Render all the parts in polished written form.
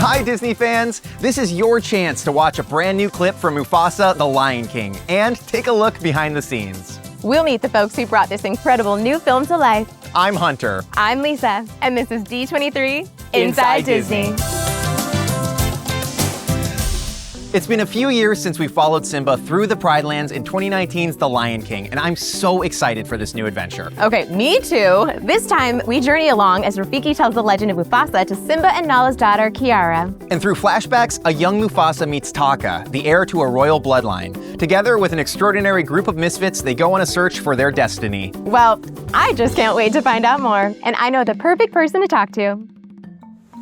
Hi, Disney fans! This is your chance to watch a brand new clip from Mufasa, the Lion King, and take a look behind the scenes. We'll meet the folks who brought this incredible new film to life. I'm Hunter. I'm Lisa, and this is D23 Inside Disney. It's been a few years since we followed Simba through the Pride Lands in 2019's The Lion King, and I'm so excited for this new adventure. Okay, me too. This time, we journey along as Rafiki tells the legend of Mufasa to Simba and Nala's daughter, Kiara. And through flashbacks, a young Mufasa meets Taka, the heir to a royal bloodline. Together with an extraordinary group of misfits, they go on a search for their destiny. Well, I just can't wait to find out more, and I know the perfect person to talk to.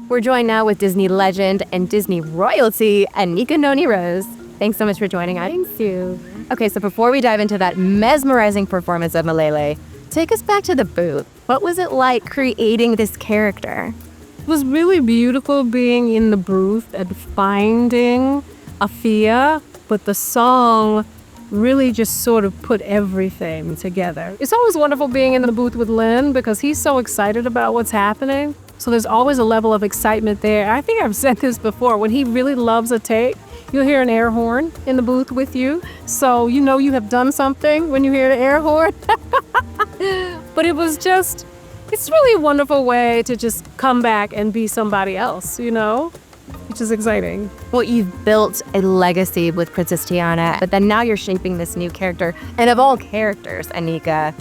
We're joined now with Disney legend and Disney royalty, Anika Noni Rose. Thanks so much for joining us. Thank you. Okay, so before we dive into that mesmerizing performance of Malele, take us back to the booth. What was it like creating this character? It was really beautiful being in the booth and finding Afia, but the song really just sort of put everything together. It's always wonderful being in the booth with Lynn because he's so excited about what's happening. So there's always a level of excitement there. I think I've said this before. When he really loves a take, you'll hear an air horn in the booth with you. So you know you have done something when you hear the air horn. But it's really a wonderful way to just come back and be somebody else, you know, which is exciting. Well, you've built a legacy with Princess Tiana, but then now you're shaping this new character. And of all characters, Anika,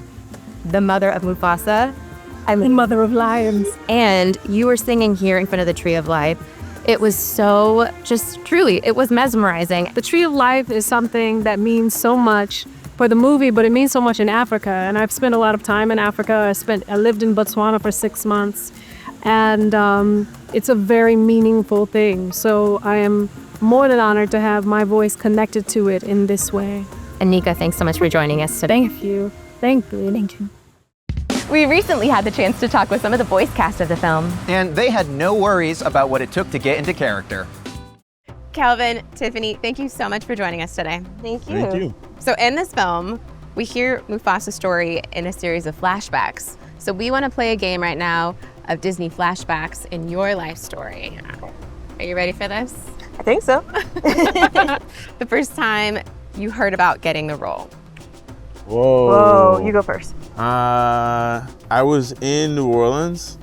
the mother of Mufasa, I'm the mother of lions. And you were singing here in front of the Tree of Life. It was so, just truly, it was mesmerizing. The Tree of Life is something that means so much for the movie, but it means so much in Africa. And I've spent a lot of time in Africa. I lived in Botswana for 6 months. And it's a very meaningful thing. So I am more than honored to have my voice connected to it in this way. Anika, thanks so much for joining us today. Thank you. Thank you. Thank you. We recently had the chance to talk with some of the voice cast of the film. And they had no worries about what it took to get into character. Calvin, Tiffany, thank you so much for joining us today. Thank you. Thank you. So in this film, we hear Mufasa's story in a series of flashbacks. So we want to play a game right now of Disney flashbacks in your life story. Are you ready for this? I think so. The first time you heard about getting the role. Whoa, you go first. I was in New Orleans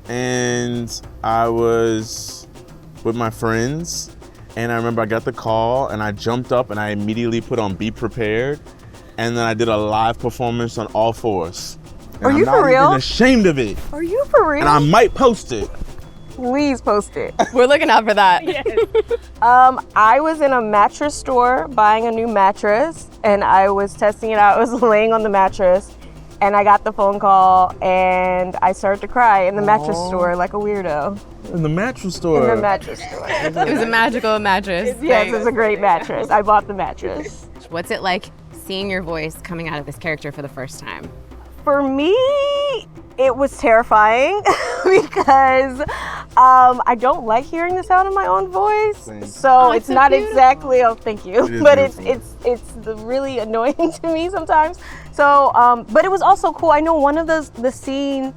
and I was with my friends, and I remember I got the call and I jumped up and I immediately put on Be Prepared, and then I did a live performance on all fours. And Are you for real? I'm not even ashamed of it. Are you for real? And I might post it. Please post it. We're looking out for that. Yes. I was in a mattress store buying a new mattress, and I was testing it out. I was laying on the mattress, and I got the phone call, and I started to cry in the mattress store like a weirdo. In the mattress store. In the mattress store. It was a magical mattress. Yes, it was a great mattress. I bought the mattress. What's it like seeing your voice coming out of this character for the first time? For me, it was terrifying because I don't like hearing the sound of my own voice. Same. So it's it's so not beautiful. exactly, oh, thank you. It is But beautiful. it's really annoying to me sometimes. So, but it was also cool. I know one of the scene,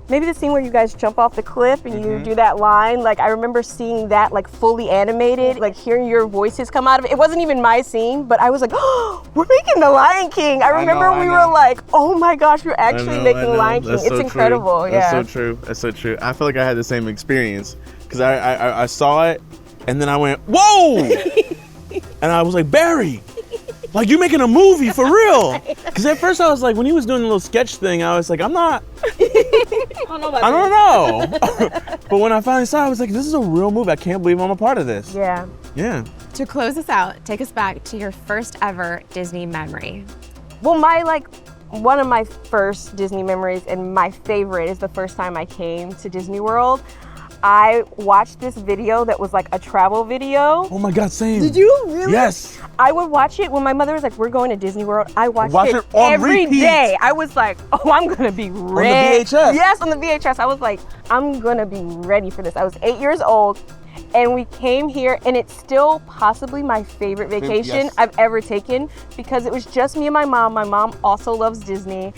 maybe the scene where you guys jump off the cliff and you do that line, like I remember seeing that like fully animated, like hearing your voices come out of it. It wasn't even my scene, but I was like, oh, we're making The Lion King. I remember I we know. were like, oh my gosh, we're actually making The Lion King. That's It's so incredible, true. yeah. That's so true. That's so true. I feel like I had the same experience because I saw it and then I went, whoa! And I was like, Barry, like you making a movie for real? Because at first I was like, when he was doing the little sketch thing, I was like, I don't know. But when I finally saw it, I was like, this is a real movie. I can't believe I'm a part of this. Yeah. Yeah. To close us out, take us back to your first ever Disney memory. Well, one of my first Disney memories and my favorite is the first time I came to Disney World. I watched this video that was like a travel video. Oh my God, same. Did you really? Yes. I would watch it when my mother was like, we're going to Disney World. I watched Watch it it on every repeat. day. I was like, oh, I'm gonna be ready. On the VHS? Yes, on the VHS. I was like, I'm gonna be ready for this. I was 8 years old and we came here and it's still possibly my favorite vacation Yes. I've ever taken because it was just me and my mom. My mom also loves Disney.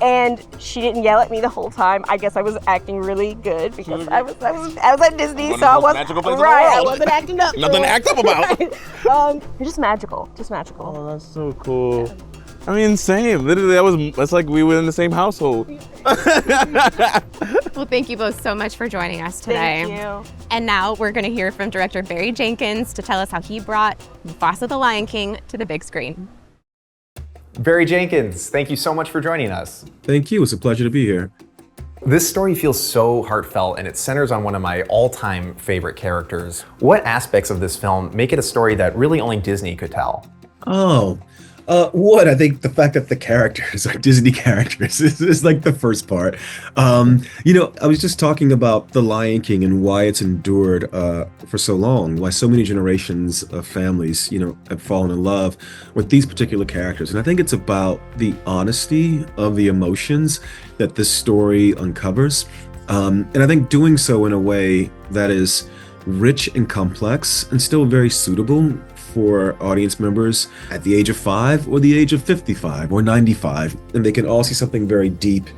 And she didn't yell at me the whole time. I guess I was acting really good because I was at Disney, so I wasn't magical place in the right. I world. wasn't acting up. Nothing to act up about. You're just magical, just magical. Oh, that's so cool. I mean, same. Literally, that's like we were in the same household. Well, thank you both so much for joining us today. Thank you. And now we're going to hear from director Barry Jenkins to tell us how he brought Mufasa the Lion King to the big screen. Barry Jenkins, thank you so much for joining us. Thank you. It's a pleasure to be here. This story feels so heartfelt and it centers on one of my all-time favorite characters. What aspects of this film make it a story that really only Disney could tell? I think the fact that the characters are Disney characters is like the first part. I was just talking about The Lion King and why it's endured for so long, why so many generations of families, have fallen in love with these particular characters. And I think it's about the honesty of the emotions that this story uncovers. And I think doing so in a way that is rich and complex and still very suitable for audience members at the age of 5 or the age of 55 or 95, and they can all see something very deep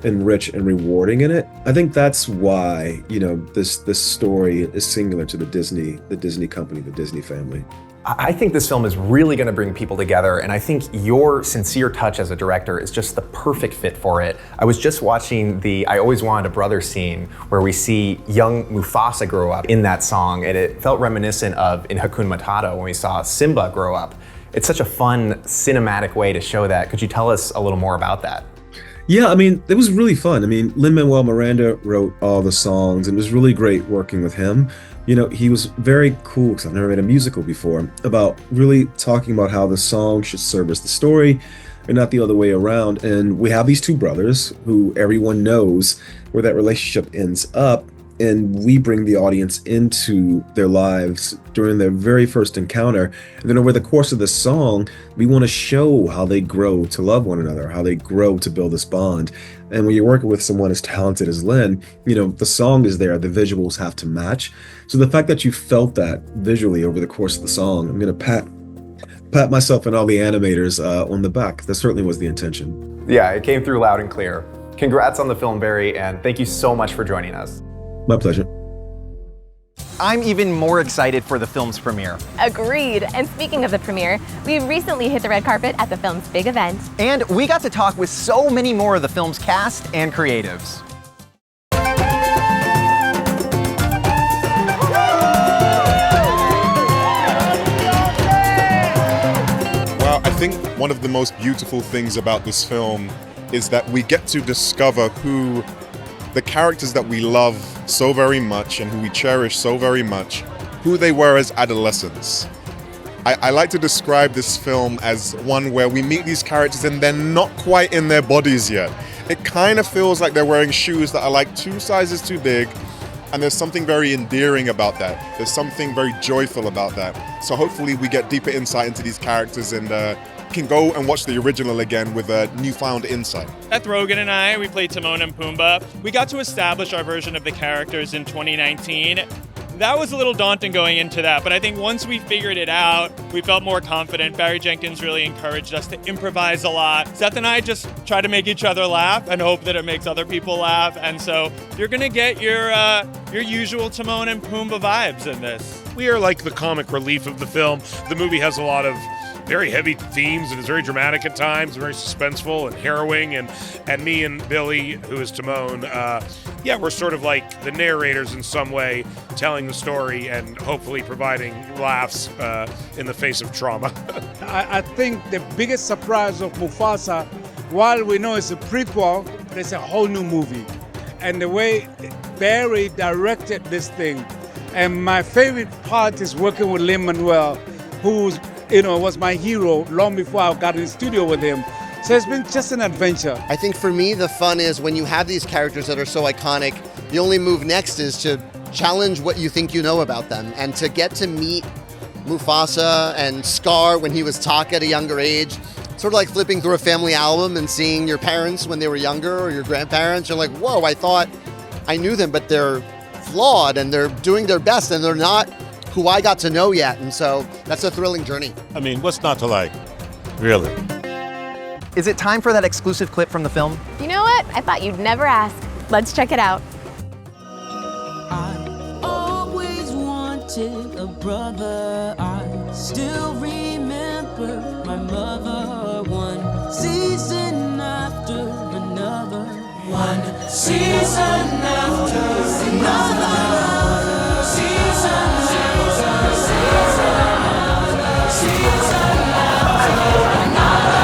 and rich and rewarding in it. I think that's why, this story is singular to the Disney company, the Disney family. I think this film is really going to bring people together, and I think your sincere touch as a director is just the perfect fit for it. I was just watching the I Always Wanted a Brother scene where we see young Mufasa grow up in that song, and it felt reminiscent of in Hakuna Matata when we saw Simba grow up. It's such a fun cinematic way to show that. Could you tell us a little more about that? Yeah, it was really fun. Lin-Manuel Miranda wrote all the songs, and it was really great working with him. He was very cool, because I've never made a musical before, about really talking about how the song should service the story and not the other way around. And we have these two brothers who everyone knows where that relationship ends up, and we bring the audience into their lives during their very first encounter. And then over the course of the song, we want to show how they grow to love one another, how they grow to build this bond. And when you're working with someone as talented as Lin, the song is there, the visuals have to match. So the fact that you felt that visually over the course of the song, I'm going to pat myself and all the animators on the back. That certainly was the intention. Yeah, it came through loud and clear. Congrats on the film, Barry, and thank you so much for joining us. My pleasure. I'm even more excited for the film's premiere. Agreed. And speaking of the premiere, we recently hit the red carpet at the film's big event. And we got to talk with so many more of the film's cast and creatives. Well, I think one of the most beautiful things about this film is that we get to discover who the characters that we love so very much and who we cherish so very much, who they were as adolescents. I like to describe this film as one where we meet these characters and they're not quite in their bodies yet. It kind of feels like they're wearing shoes that are like 2 sizes too big, and there's something very endearing about that. There's something very joyful about that. So hopefully we get deeper insight into these characters and can go and watch the original again with a newfound insight. Seth Rogen and I, we played Timon and Pumbaa. We got to establish our version of the characters in 2019. That was a little daunting going into that, but I think once we figured it out, we felt more confident. Barry Jenkins really encouraged us to improvise a lot. Seth and I just try to make each other laugh and hope that it makes other people laugh, and so you're gonna get your usual Timon and Pumbaa vibes in this. We are like the comic relief of the film. The movie has a lot of very heavy themes and is very dramatic at times, very suspenseful and harrowing. And me and Billy, who is Timon, we're sort of like the narrators in some way, telling the story and hopefully providing laughs in the face of trauma. I think the biggest surprise of Mufasa, while we know it's a prequel, but it's a whole new movie. And the way Barry directed this thing, and my favorite part is working with Lin-Manuel, who's was my hero long before I got in the studio with him. So it's been just an adventure. I think for me, the fun is when you have these characters that are so iconic, the only move next is to challenge what you think you know about them. And to get to meet Mufasa and Scar when he was Taka at a younger age, sort of like flipping through a family album and seeing your parents when they were younger or your grandparents. You're like, whoa, I thought I knew them, but they're flawed and they're doing their best and they're not who I got to know yet, and so that's a thrilling journey. I mean, what's not to like, really? is it time for that exclusive clip from the film? You know what? I thought you'd never ask. Let's check it out. I always wanted a brother. I still remember my mother. One season after another. One season after another. Season after season after another.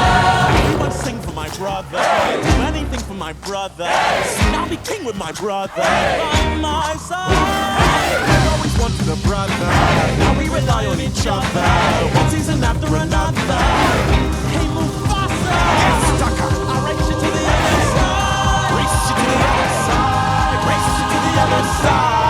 Everyone sing for my brother. Do anything for my brother. I'll be king with my brother. By my side. I always wanted a brother. Now we rely on each other. One season after another. Hey Mufasa. Get stuck up. I'll race you to the other side. Race you to the other side. Race you to the other side.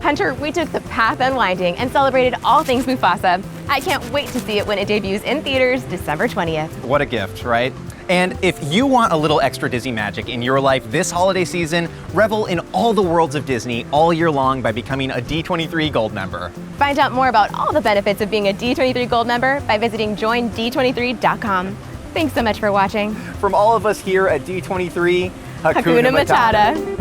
Hunter, we took the path unwinding and celebrated all things Mufasa. I can't wait to see it when it debuts in theaters December 20th. What a gift, right? And if you want a little extra Disney magic in your life this holiday season, revel in all the worlds of Disney all year long by becoming a D23 Gold member. Find out more about all the benefits of being a D23 Gold member by visiting joind23.com. Thanks so much for watching. From all of us here at D23, Hakuna Matata.